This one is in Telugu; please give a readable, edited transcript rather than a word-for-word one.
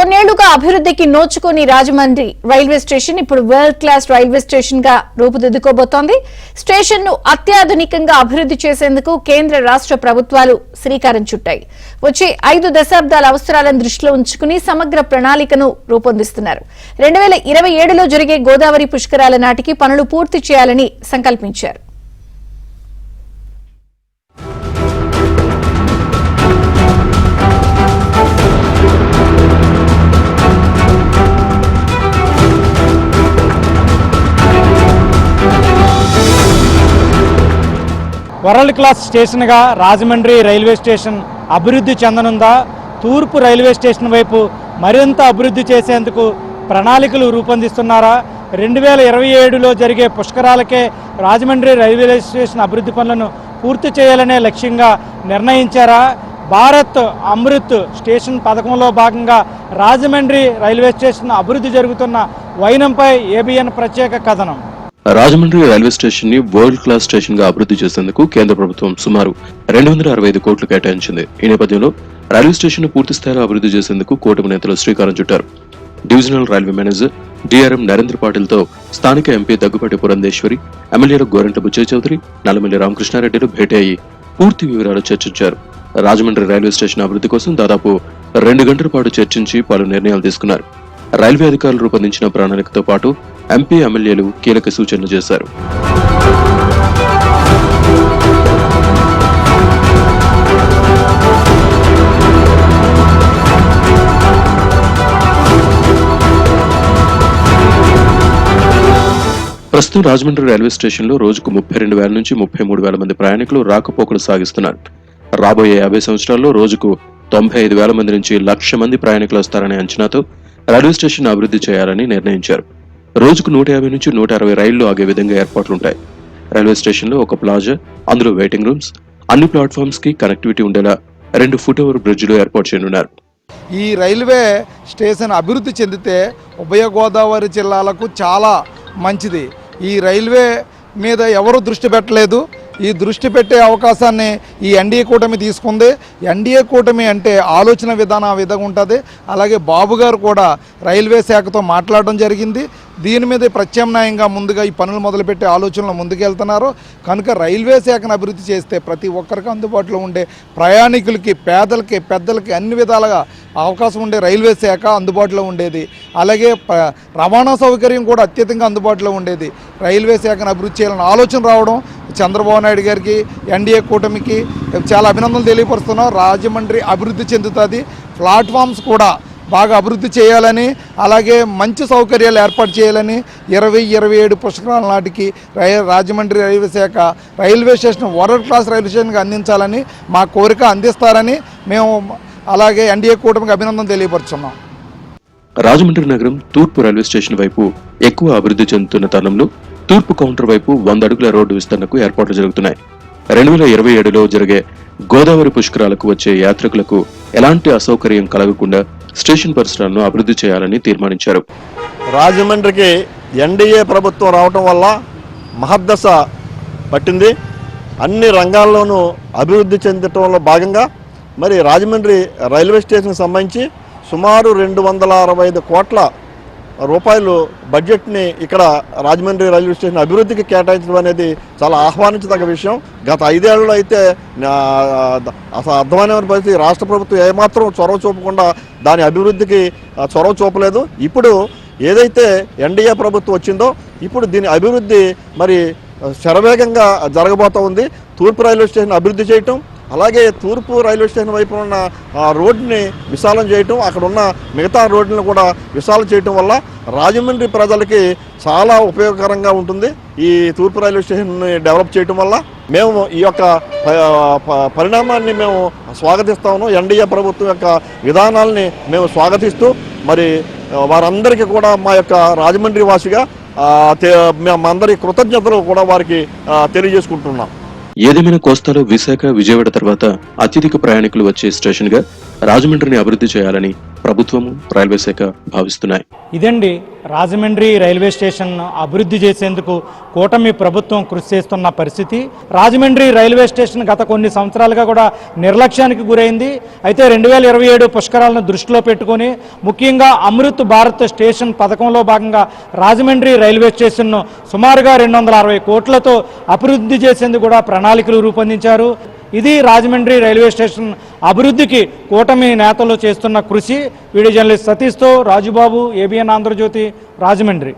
కొన్నేళ్లుగా అభివృద్ధికి నోచుకొని రాజమండ్రి రైల్వే స్టేషన్ ఇప్పుడు వరల్డ్ క్లాస్ రైల్వే స్టేషన్ గా రూపుదిద్దుకోబోతోంది. స్టేషన్ ను అత్యాధునికంగా అభివృద్ధి చేసేందుకు కేంద్ర రాష్ట్ర ప్రభుత్వాలు శ్రీకారం చుట్టాయి. వచ్చే 5 దశాబ్దాల అవసరాలను దృష్టిలో ఉంచుకుని సమగ్ర ప్రణాళికను రూపొందిస్తున్నారు. 2027లో జరిగే గోదావరి పుష్కరాల నాటికి పనులు పూర్తి చేయాలని సంకల్పించారు. వరల్డ్ క్లాస్ స్టేషన్గా రాజమండ్రి రైల్వే స్టేషన్ అభివృద్ధి చెందనుందా? తూర్పు రైల్వే స్టేషన్ వైపు మరింత అభివృద్ధి చేసేందుకు ప్రణాళికలు రూపొందిస్తున్నారా? 2027లో జరిగే పుష్కరాలకే రాజమండ్రి రైల్వే స్టేషన్ అభివృద్ధి పనులను పూర్తి చేయాలనే లక్ష్యంగా నిర్ణయించారా? భారత్ అమృత్ స్టేషన్ పథకంలో భాగంగా రాజమండ్రి రైల్వే స్టేషన్ అభివృద్ధి జరుగుతున్న వైనంపై ఏబిఎన్ ప్రత్యేక కథనం. రాజమండ్రి రైల్వే స్టేషన్ ని వరల్డ్ క్లాస్ స్టేషన్ గా అభివృద్ధి చేసేందుకు కేంద్ర ప్రభుత్వం సుమారు 265 కోట్లు కేటాయించింది. ఈ నేపథ్యంలో రైల్వే స్టేషన్ ను పూర్తి స్థాయిలో అభివృద్ధి చేసేందుకు కూటమి నేతలు శ్రీకారం చుట్టారు. Divisional railway manager DRM Narendra Patil తో స్థానిక ఎంపీ దగ్గుపాటి పురంధేశ్వరి, ఎమ్మెల్యేలు గోరంట్ల బుచ్చయ్య చౌదరి, నల్లమల్లి రామకృష్ణారెడ్డిలు భేటీ అయ్యి పూర్తి వివరాలు చర్చించారు. రాజమండ్రి రైల్వే స్టేషన్ అభివృద్ధి కోసం దాదాపు 2 గంటల పాటు చర్చించి పలు నిర్ణయాలు తీసుకున్నారు. రైల్వే అధికారులు రూపొందించిన ప్రణాళికతో పాటు ఎంపీ, ఎమ్మెల్యేలు కీలక సూచనలు చేశారు. ప్రస్తుతం రాజమండ్రి రైల్వే స్టేషన్ లో రోజుకు 32,000 నుంచి 33,000 మంది ప్రయాణికులు రాకపోకలు సాగిస్తున్నారు. రాబోయే 50 సంవత్సరాల్లో రోజుకు 95,000 మంది నుంచి 1,00,000 మంది ప్రయాణికులు వస్తారనే అంచనాతో రైల్వే స్టేషన్ అభివృద్ధి చేయాలని నిర్ణయించారు. రోజుకు 150 నుంచి 160 రైళ్లు ఆగే విధంగా ఏర్పాట్లుంటాయి. రైల్వే స్టేషన్ లో ఒక ప్లాజా, అందులో వెయిటింగ్ రూమ్స్, అన్ని ప్లాట్ఫామ్స్ కి కనెక్టివిటీ ఉండేలా 2 ఫుట్ ఓవర్ బ్రిడ్జ్లు ఏర్పాటు చేయనున్నారు. ఈ రైల్వే స్టేషన్ అభివృద్ధి చెందితే ఉభయ గోదావరి జిల్లాలకు చాలా మంచిది. ఈ రైల్వే మీద ఎవరు దృష్టి పెట్టలేదు. ఈ దృష్టి పెట్టే అవకాశాన్ని ఈ ఎన్డీఏ కూటమి తీసుకుంది. ఎన్డీఏ కూటమి అంటే ఆలోచన విధానం ఆ విధంగా ఉంటుంది. అలాగే బాబు గారు కూడా రైల్వే శాఖతో మాట్లాడడం జరిగింది. దీని మీద ప్రత్యామ్నాయంగా ముందుగా ఈ పనులు మొదలుపెట్టే ఆలోచనలు ముందుకెళ్తున్నారు. కనుక రైల్వే శాఖను అభివృద్ధి చేస్తే ప్రతి ఒక్కరికి అందుబాటులో ఉండే ప్రయాణికులకి, పేదలకి, పెద్దలకి అన్ని విధాలుగా అవకాశం ఉండే రైల్వే శాఖ అందుబాటులో ఉండేది. అలాగే రవాణా సౌకర్యం కూడా అత్యధికంగా అందుబాటులో ఉండేది. రైల్వే శాఖను అభివృద్ధి చేయాలని ఆలోచన రావడం చంద్రబాబు నాయుడు గారికి, ఎన్డీఏ కూటమికి చాలా అభినందనలు తెలియపరుస్తున్నాం. రాజమండ్రి అభివృద్ధి చెందుతుంది. ప్లాట్ఫామ్స్ కూడా బాగా అభివృద్ధి చేయాలని, అలాగే మంచి సౌకర్యాలు ఏర్పాటు చేయాలని 2027 పుష్కరాల నాటికి రాజమండ్రి రైల్వే శాఖ railway station world class railway స్టేషన్గా అందించాలని మా కోరిక అందిస్తారని మేము అలాగే ఎన్డీఏ కూటమికి అభినందన తెలియపరుచున్నాం. రాజమండ్రి నగరం తూర్పు రైల్వే స్టేషన్ వైపు ఎక్కువ అభివృద్ధి చెందుతున్న తరుణంలో తూర్పు కౌంటర్ వైపు 100 అడుగుల రోడ్డు విస్తరణకు ఏర్పాట్లు జరుగుతున్నాయి. 2027లో జరిగే గోదావరి పుష్కరాలకు వచ్చే యాత్రికులకు ఎలాంటి అసౌకర్యం కలగకుండా స్టేషన్ పరిసరాలను అభివృద్ధి చేయాలని తీర్మానించారు. రాజమండ్రికి ఎన్డీఏ ప్రభుత్వం రావటం వల్ల మహద్దశ పట్టింది. అన్ని రంగాల్లోనూ అభివృద్ధి చెందటంలో భాగంగా మరి రాజమండ్రి రైల్వే స్టేషన్కి సంబంధించి సుమారు 265 కోట్ల రూపాయలు బడ్జెట్ని ఇక్కడ రాజమండ్రి రైల్వే స్టేషన్ అభివృద్ధికి కేటాయించడం అనేది చాలా ఆహ్వానించదగ్గ విషయం. గత 5 ఏళ్లలో అయితే అసలు అర్థమైన పరిస్థితి. రాష్ట్ర ప్రభుత్వం ఏమాత్రం చొరవ చూపకుండా దాని అభివృద్ధికి చొరవ చూపలేదు. ఇప్పుడు ఏదైతే ఎన్డీఏ ప్రభుత్వం వచ్చిందో ఇప్పుడు దీని అభివృద్ధి మరి శరవేగంగా జరగబోతూ ఉంది. తూర్పు రైల్వే స్టేషన్ అభివృద్ధి చేయటం, అలాగే తూర్పు రైల్వే స్టేషన్ వైపు ఉన్న రోడ్డుని విశాలం చేయటం, అక్కడ ఉన్న మిగతా రోడ్లను కూడా విశాలం చేయటం వల్ల రాజమండ్రి ప్రజలకి చాలా ఉపయోగకరంగా ఉంటుంది. ఈ తూర్పు రైల్వే స్టేషన్ని డెవలప్ చేయటం వల్ల మేము ఈ యొక్క పరిణామాన్ని మేము స్వాగతిస్తాము. ఎన్డీఏ ప్రభుత్వం యొక్క విధానాలని మేము స్వాగతిస్తూ మరి వారందరికీ కూడా మా యొక్క రాజమండ్రి వాసిగా మేమందరి కృతజ్ఞతలు కూడా వారికి తెలియజేసుకుంటున్నాం. ఏదేమైనా కోస్తాలో విశాఖ, విజయవాడ తర్వాత అత్యధిక ప్రయాణికులు వచ్చే స్టేషన్ గా రాజమండ్రిని అభివృద్ధి చేయాలని ప్రభుత్వము, రైల్వే శాఖ భావిస్తున్నాయి. ఇదండి రాజమండ్రి రైల్వే స్టేషన్ అభివృద్ధి చేసేందుకు కూటమి ప్రభుత్వం కృషి చేస్తున్న పరిస్థితి. రాజమండ్రి రైల్వే స్టేషన్ గత కొన్ని సంవత్సరాలుగా కూడా నిర్లక్ష్యానికి గురైంది. అయితే 2027 పుష్కరాలను దృష్టిలో పెట్టుకొని ముఖ్యంగా అమృత్ భారత్ స్టేషన్ పథకంలో భాగంగా రాజమండ్రి రైల్వే స్టేషన్ను సుమారుగా 260 కోట్లతో అభివృద్ధి చేసేందుకు కూడా ప్రణాళికలు రూపొందించారు. ఇది రాజమండ్రి రైల్వే స్టేషన్ అభివృద్ధికి కూటమి నేతలు చేస్తున్న కృషి. వీడియో జర్నలిస్ట్ సతీష్తో రాజుబాబు, ఏబిఎన్ ఆంధ్రజ్యోతి, రాజమండ్రి.